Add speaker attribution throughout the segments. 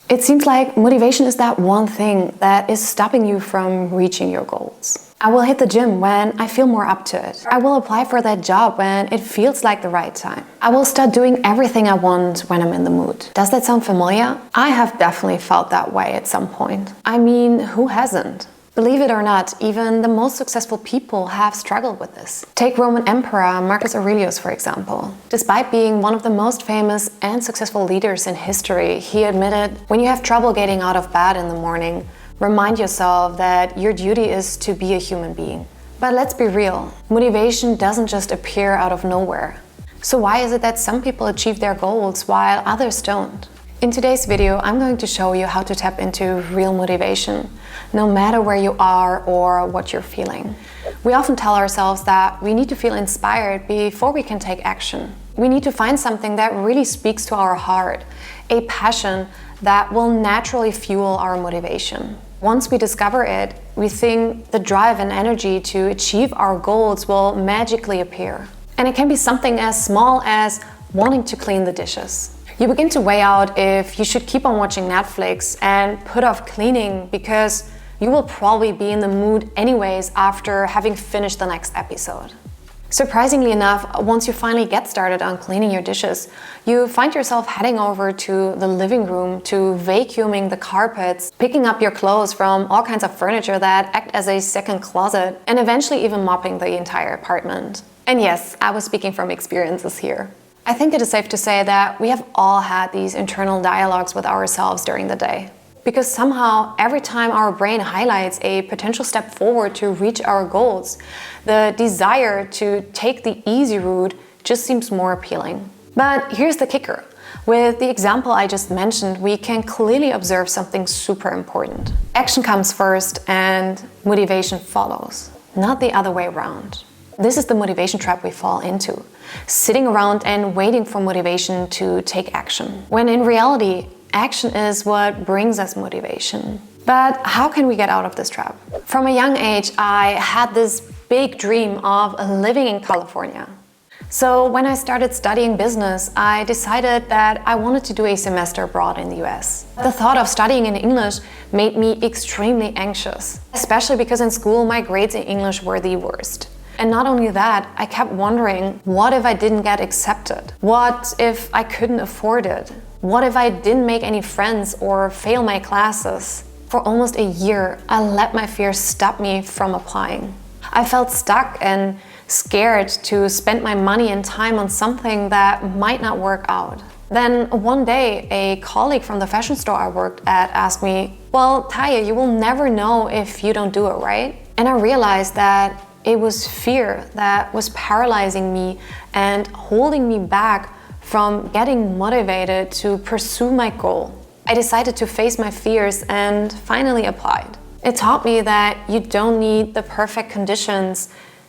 Speaker 1: It seems like motivation is that one thing that is stopping you from reaching your goals. I will hit the gym when I feel more up to it. I will apply for that job when it feels like the right time. I will start doing everything I want when I'm in the mood. Does that sound familiar? I have definitely felt that way at some point. I mean, who hasn't? Believe it or not, even the most successful people have struggled with this. Take Roman Emperor Marcus Aurelius, for example. Despite being one of the most famous and successful leaders in history, he admitted, when you have trouble getting out of bed in the morning, remind yourself that your duty is to be a human being. But let's be real, motivation doesn't just appear out of nowhere. So why is it that some people achieve their goals while others don't? In today's video, I'm going to show you how to tap into real motivation, no matter where you are or what you're feeling. We often tell ourselves that we need to feel inspired before we can take action. We need to find something that really speaks to our heart, a passion that will naturally fuel our motivation. Once we discover it, we think the drive and energy to achieve our goals will magically appear. And it can be something as small as wanting to clean the dishes. You begin to weigh out if you should keep on watching Netflix and put off cleaning because you will probably be in the mood anyways after having finished the next episode. Surprisingly enough, once you finally get started on cleaning your dishes, you find yourself heading over to the living room to vacuuming the carpets, picking up your clothes from all kinds of furniture that act as a second closet, and eventually even mopping the entire apartment. And yes, I was speaking from experiences here. I think it is safe to say that we have all had these internal dialogues with ourselves during the day. Because somehow, every time our brain highlights a potential step forward to reach our goals, the desire to take the easy route just seems more appealing. But here's the kicker. With the example I just mentioned, we can clearly observe something super important. Action comes first and motivation follows, not the other way around. This is the motivation trap we fall into, sitting around and waiting for motivation to take action, when in reality, action is what brings us motivation. But how can we get out of this trap? From a young age, I had this big dream of living in California. So when I started studying business, I decided that I wanted to do a semester abroad in the US. The thought of studying in English made me extremely anxious, especially because in school my grades in English were the worst. And not only that, I kept wondering, what if I didn't get accepted? What if I couldn't afford it? What if I didn't make any friends or fail my classes? For almost a year, I let my fears stop me from applying. I felt stuck and scared to spend my money and time on something that might not work out. Then one day, a colleague from the fashion store I worked at asked me, "Well, Taje, you will never know if you don't do it, right?" And I realized that it was fear that was paralyzing me and holding me back from getting motivated to pursue my goal. I decided to face my fears and finally applied. It taught me that you don't need the perfect conditions,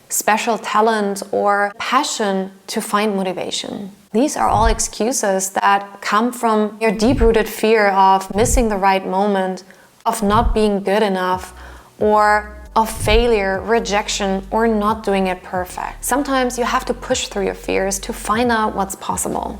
Speaker 1: special talent, or passion to find motivation. These are all excuses that come from your deep-rooted fear of missing the right moment, of not being good enough, or of failure, rejection, or not doing it perfect. Sometimes you have to push through your fears to find out what's possible.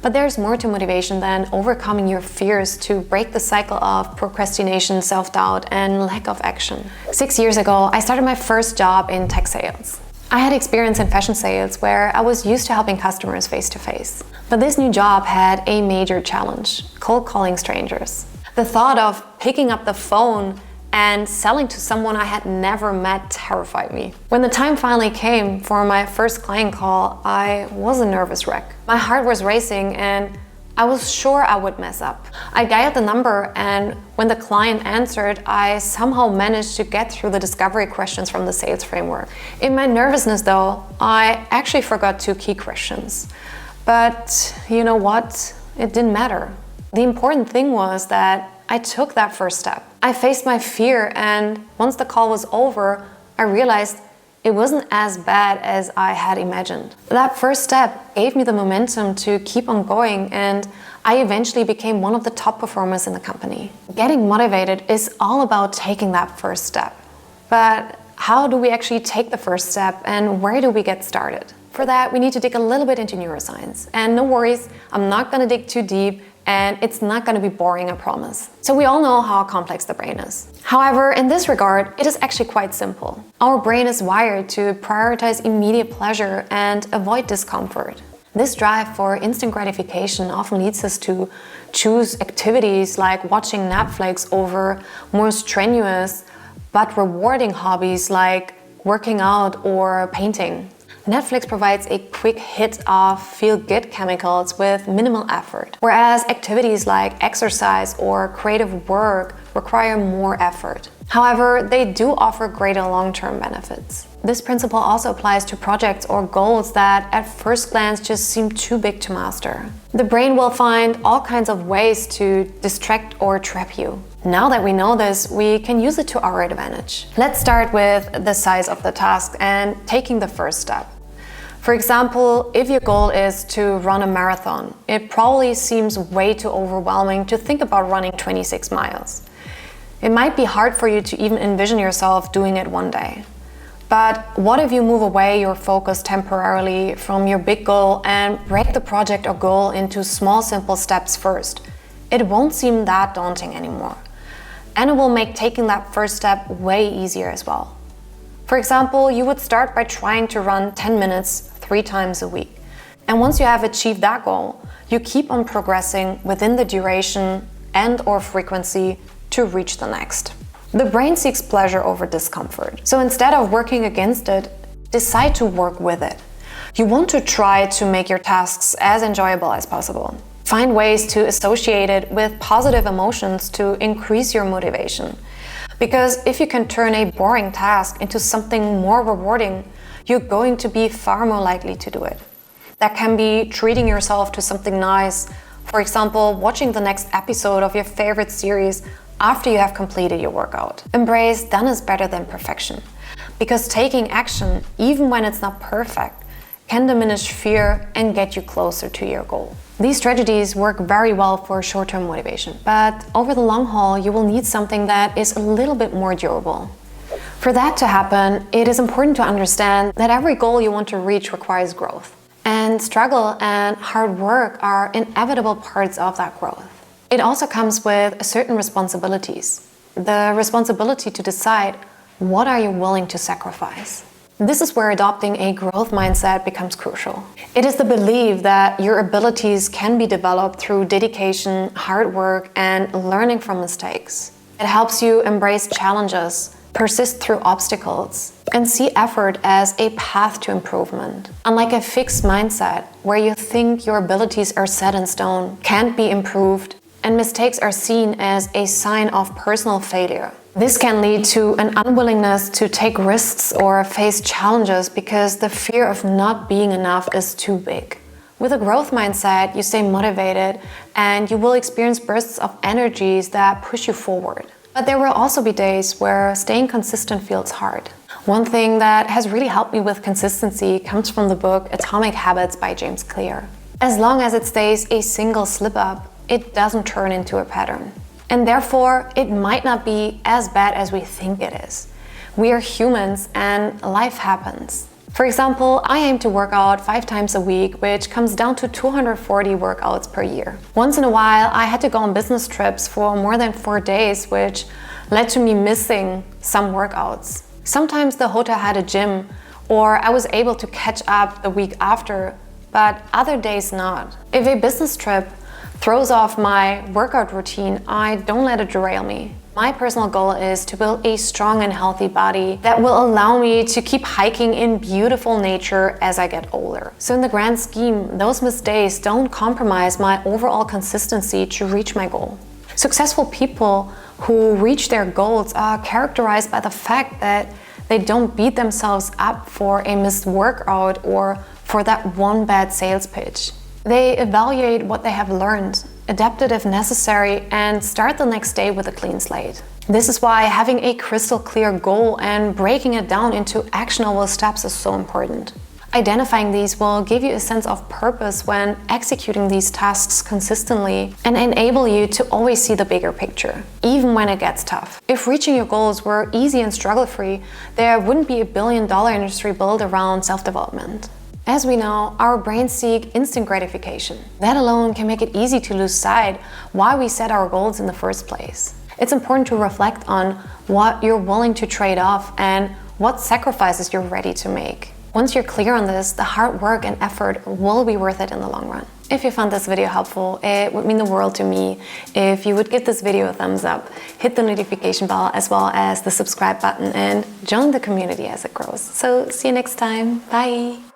Speaker 1: But there's more to motivation than overcoming your fears to break the cycle of procrastination, self-doubt, and lack of action. 6 years ago, I started my first job in tech sales. I had experience in fashion sales where I was used to helping customers face-to-face. But this new job had a major challenge: cold calling strangers. The thought of picking up the phone and selling to someone I had never met terrified me. When the time finally came for my first client call, I was a nervous wreck. My heart was racing and I was sure I would mess up. I dialed the number, and when the client answered, I somehow managed to get through the discovery questions from the sales framework. In my nervousness though, I actually forgot 2 key questions. But you know what? It didn't matter. The important thing was that I took that first step. I faced my fear, and once the call was over, I realized it wasn't as bad as I had imagined. That first step gave me the momentum to keep on going, and I eventually became one of the top performers in the company. Getting motivated is all about taking that first step. But how do we actually take the first step, and where do we get started? For that, we need to dig a little bit into neuroscience. And no worries, I'm not gonna dig too deep and it's not going to be boring, I promise. So we all know how complex the brain is. However, in this regard, it is actually quite simple. Our brain is wired to prioritize immediate pleasure and avoid discomfort. This drive for instant gratification often leads us to choose activities like watching Netflix over more strenuous but rewarding hobbies like working out or painting. Netflix provides a quick hit of feel-good chemicals with minimal effort, whereas activities like exercise or creative work require more effort. However, they do offer greater long-term benefits. This principle also applies to projects or goals that at first glance just seem too big to master. The brain will find all kinds of ways to distract or trap you. Now that we know this, we can use it to our advantage. Let's start with the size of the task and taking the first step. For example, if your goal is to run a marathon, it probably seems way too overwhelming to think about running 26 miles. It might be hard for you to even envision yourself doing it one day. But what if you move away your focus temporarily from your big goal and break the project or goal into small, simple steps first? It won't seem that daunting anymore. And it will make taking that first step way easier as well. For example, you would start by trying to run 10 minutes 3 times a week. And once you have achieved that goal, you keep on progressing within the duration and/or frequency to reach the next. The brain seeks pleasure over discomfort. So instead of working against it, decide to work with it. You want to try to make your tasks as enjoyable as possible. Find ways to associate it with positive emotions to increase your motivation. Because if you can turn a boring task into something more rewarding, you're going to be far more likely to do it. That can be treating yourself to something nice. For example, watching the next episode of your favorite series after you have completed your workout. Embrace done is better than perfection. Because taking action, even when it's not perfect, can diminish fear and get you closer to your goal. These strategies work very well for short-term motivation, but over the long haul, you will need something that is a little bit more durable. For that to happen, it is important to understand that every goal you want to reach requires growth. And struggle and hard work are inevitable parts of that growth. It also comes with certain responsibilities. The responsibility to decide what are you willing to sacrifice. This is where adopting a growth mindset becomes crucial. It is the belief that your abilities can be developed through dedication, hard work, and learning from mistakes. It helps you embrace challenges, persist through obstacles, and see effort as a path to improvement. Unlike a fixed mindset where you think your abilities are set in stone, can't be improved, and mistakes are seen as a sign of personal failure. This can lead to an unwillingness to take risks or face challenges because the fear of not being enough is too big. With a growth mindset, you stay motivated and you will experience bursts of energies that push you forward. But there will also be days where staying consistent feels hard. One thing that has really helped me with consistency comes from the book Atomic Habits by James Clear. As long as it stays a single slip-up, it doesn't turn into a pattern. And therefore, it might not be as bad as we think it is. We are humans and life happens. For example, I aim to work out 5 times a week, which comes down to 240 workouts per year. Once in a while, I had to go on business trips for more than 4 days, which led to me missing some workouts. Sometimes the hotel had a gym, or I was able to catch up the week after, but other days not. If a business trip throws off my workout routine, I don't let it derail me. My personal goal is to build a strong and healthy body that will allow me to keep hiking in beautiful nature as I get older. So in the grand scheme, those missed days don't compromise my overall consistency to reach my goal. Successful people who reach their goals are characterized by the fact that they don't beat themselves up for a missed workout or for that one bad sales pitch. They evaluate what they have learned, adapt it if necessary, and start the next day with a clean slate. This is why having a crystal clear goal and breaking it down into actionable steps is so important. Identifying these will give you a sense of purpose when executing these tasks consistently and enable you to always see the bigger picture, even when it gets tough. If reaching your goals were easy and struggle-free, there wouldn't be a billion-dollar industry built around self-development. As we know, our brains seek instant gratification. That alone can make it easy to lose sight why we set our goals in the first place. It's important to reflect on what you're willing to trade off and what sacrifices you're ready to make. Once you're clear on this, the hard work and effort will be worth it in the long run. If you found this video helpful, it would mean the world to me if you would give this video a thumbs up, hit the notification bell as well as the subscribe button, and join the community as it grows. So see you next time. Bye!